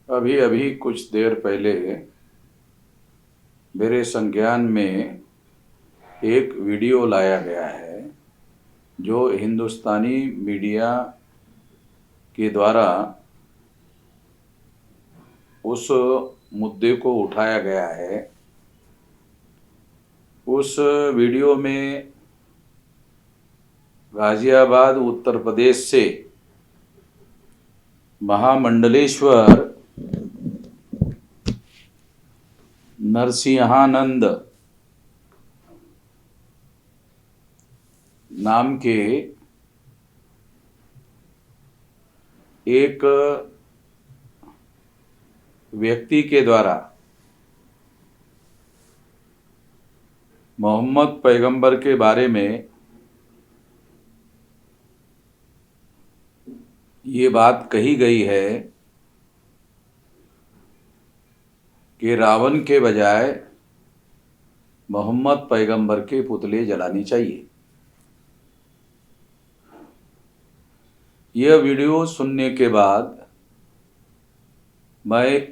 अभी अभी कुछ देर पहले मेरे संज्ञान में एक वीडियो लाया गया है जो हिंदुस्तानी मीडिया के द्वारा उस मुद्दे को उठाया गया है। उस वीडियो में गाजियाबाद उत्तर प्रदेश से महामंडलेश्वर नरसिंहानंद नाम के एक व्यक्ति के द्वारा मोहम्मद पैगंबर के बारे में ये बात कही गई है कि रावण के बजाय मोहम्मद पैगंबर के पुतले जलानी चाहिए। यह वीडियो सुनने के बाद मैं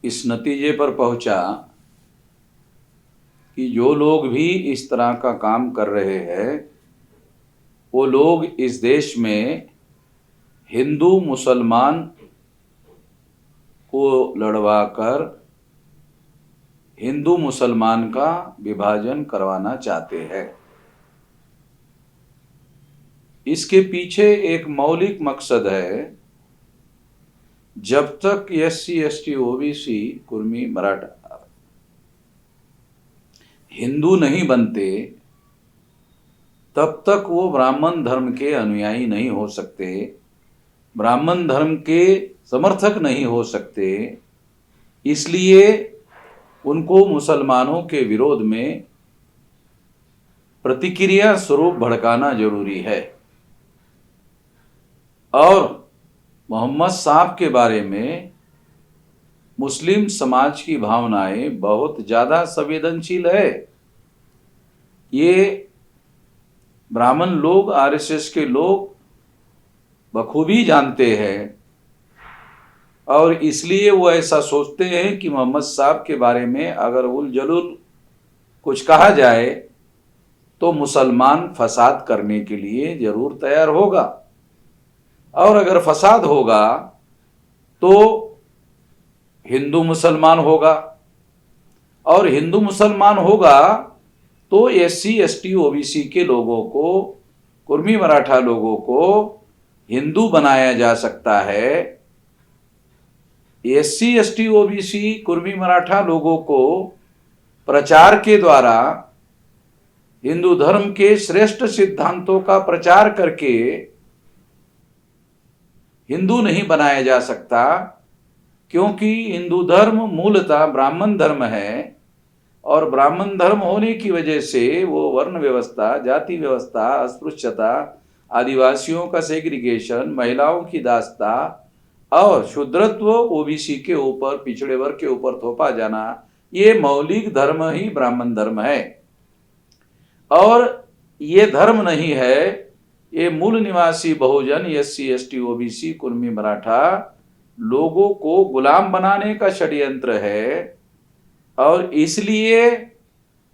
इस नतीजे पर पहुंचा कि जो लोग भी इस तरह का काम कर रहे हैं वो लोग इस देश में हिंदू मुसलमान को लड़वाकर हिंदू मुसलमान का विभाजन करवाना चाहते हैं। इसके पीछे एक मौलिक मकसद है। जब तक SC ST OBC Kurmi Maratha Hindu नहीं बनते तब तक वो ब्राह्मण धर्म के अनुयायी नहीं हो सकते, ब्राह्मण धर्म के समर्थक नहीं हो सकते। इसलिए उनको मुसलमानों के विरोध में प्रतिक्रिया स्वरूप भड़काना जरूरी है। और मोहम्मद साहब के बारे में मुस्लिम समाज की भावनाएं बहुत ज़्यादा संवेदनशील है। ये ब्राह्मण लोग, RSS के लोग बखूबी जानते हैं और इसलिए वो ऐसा सोचते हैं कि मोहम्मद साहब के बारे में अगर उल जलूल कुछ कहा जाए तो मुसलमान फसाद करने के लिए जरूर तैयार होगा, और अगर फसाद होगा तो हिंदू मुसलमान होगा, और हिंदू मुसलमान होगा तो SC ST OBC के लोगों को, कुर्मी मराठा लोगों को हिंदू बनाया जा सकता है। SC ST OBC Kurmi Maratha लोगों को प्रचार के द्वारा हिंदू धर्म के श्रेष्ठ सिद्धांतों का प्रचार करके हिंदू नहीं बनाया जा सकता, क्योंकि हिंदू धर्म मूलतः ब्राह्मण धर्म है और ब्राह्मण धर्म होने की वजह से वो वर्ण व्यवस्था, जाति व्यवस्था, अस्पृश्यता, आदिवासियों का सेग्रीगेशन, महिलाओं की दास्ता और शूद्रत्व OBC के ऊपर, पिछड़े वर्ग के ऊपर थोपा जाना, ये मौलिक धर्म ही ब्राह्मण धर्म है। और ये धर्म नहीं है, ये मूल निवासी बहुजन SC ST OBC Kurmi Maratha लोगों को गुलाम बनाने का षड्यंत्र है। और इसलिए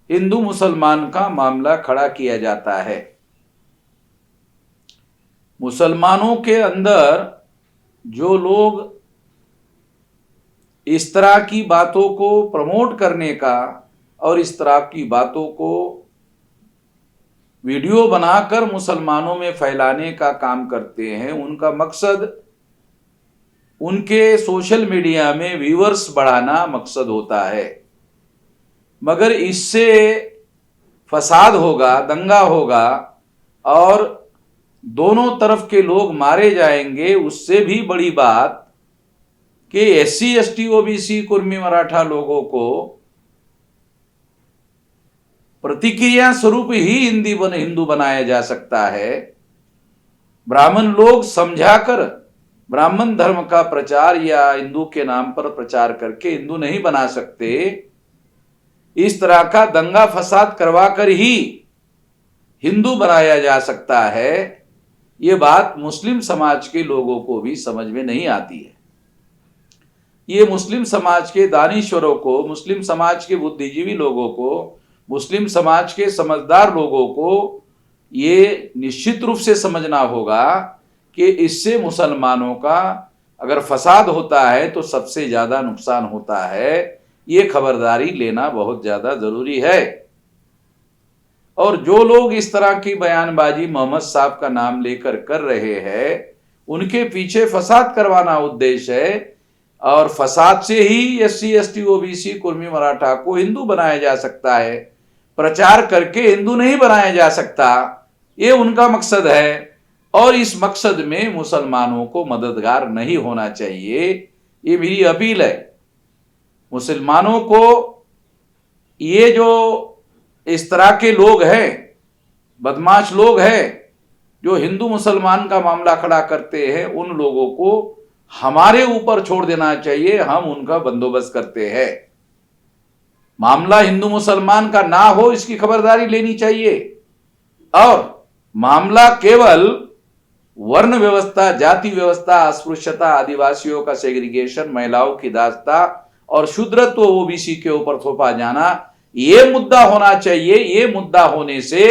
हिंदू मुसलमान का मामला खड़ा किया जाता है। मुसलमानों के अंदर जो लोग इस तरह की बातों को प्रमोट करने का और इस तरह की बातों को वीडियो बनाकर मुसलमानों में फैलाने का काम करते हैं, उनका मकसद उनके सोशल मीडिया में व्यूअर्स बढ़ाना मकसद होता है। मगर इससे फसाद होगा, दंगा होगा और दोनों तरफ के लोग मारे जाएंगे। उससे भी बड़ी बात कि SC ST OBC Kurmi Maratha लोगों को प्रतिक्रिया स्वरूप ही हिंदू बनाया जा सकता है। ब्राह्मण लोग समझाकर ब्राह्मण धर्म का प्रचार या हिंदू के नाम पर प्रचार करके हिंदू नहीं बना सकते। इस तरह का दंगा फसाद करवाकर ही हिंदू बनाया जा सकता है। ये बात मुस्लिम समाज के लोगों को भी समझ में नहीं आती है। ये मुस्लिम समाज के दानिश्वरों को, मुस्लिम समाज के बुद्धिजीवी लोगों को, मुस्लिम समाज के समझदार लोगों को ये निश्चित रूप से समझना होगा कि इससे मुसलमानों का अगर फसाद होता है तो सबसे ज़्यादा नुकसान होता है। ये खबरदारी लेना बहुत ज़्यादा ज़रूरी है। और जो लोग इस तरह की बयानबाजी मोहम्मद साहब का नाम लेकर कर रहे हैं, उनके पीछे फसाद करवाना उद्देश्य है। और फसाद से ही SC ST OBC Kurmi Maratha को हिंदू बनाया जा सकता है, प्रचार करके हिंदू नहीं बनाया जा सकता। ये उनका मकसद है और इस मकसद में मुसलमानों को मददगार नहीं होना चाहिए। ये मेरी अपील है मुसलमानों को। ये जो इस तरह के लोग हैं, बदमाश लोग हैं, जो हिंदू मुसलमान का मामला खड़ा करते हैं, उन लोगों को हमारे ऊपर छोड़ देना चाहिए। हम उनका बंदोबस्त करते हैं। मामला हिंदू मुसलमान का ना हो, इसकी खबरदारी लेनी चाहिए। और मामला केवल वर्ण व्यवस्था, जाति व्यवस्था, अस्पृश्यता, आदिवासियों का सेग्रीगेशन, महिलाओं की दास्ता और शूद्रत्व OBC के ऊपर थोपा जाना, ये मुद्दा होना चाहिए। ये मुद्दा होने से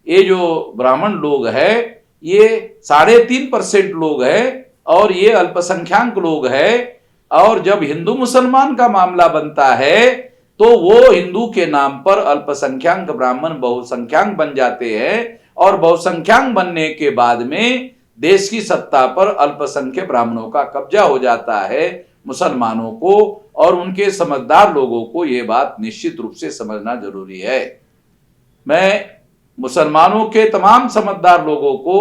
ये जो ब्राह्मण लोग हैं, ये 3.5% लोग हैं और ये अल्पसंख्यक लोग हैं। और जब हिंदू मुसलमान का मामला बनता है तो वो हिंदू के नाम पर अल्पसंख्यक ब्राह्मण बहुसंख्यक बन जाते हैं और बहुसंख्यक बनने के बाद में देश की सत्ता पर अल्पसंख्यक ब्राह्मणों का कब्जा हो जाता है। मुसलमानों को और उनके समझदार लोगों को ये बात निश्चित रूप से समझना जरूरी है। मैं मुसलमानों के तमाम समझदार लोगों को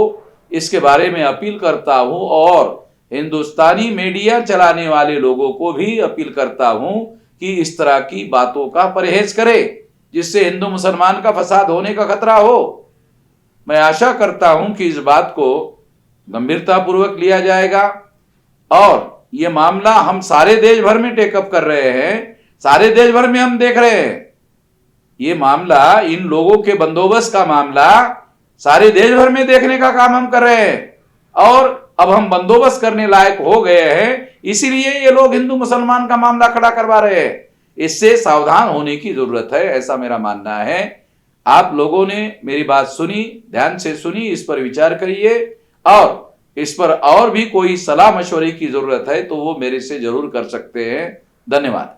इसके बारे में अपील करता हूं और हिंदुस्तानी मीडिया चलाने वाले लोगों को भी अपील करता हूं कि इस तरह की बातों का परहेज करें, जिससे हिंदू मुसलमान का फसाद होने का खतरा हो। मैं आशा करता हूं कि इस बात को गंभीरतापूर्वक लिया जाएगा और ये मामला हम सारे देश भर में टेकअप कर रहे हैं, सारे देश भर में हम देख रहे हैं। ये मामला, इन लोगों के बंदोबस्त का मामला सारे देश भर में देखने का काम हम कर रहे हैं और अब हम बंदोबस्त करने लायक हो गए हैं, इसीलिए ये लोग हिंदू मुसलमान का मामला खड़ा करवा रहे हैं। इससे सावधान होने की जरूरत है, ऐसा मेरा मानना है। आप लोगों ने मेरी बात सुनी, ध्यान से सुनी, इस पर विचार करिए और इस पर और भी कोई सलाह मशवरे की जरूरत है तो वो मेरे से जरूर कर सकते हैं। धन्यवाद।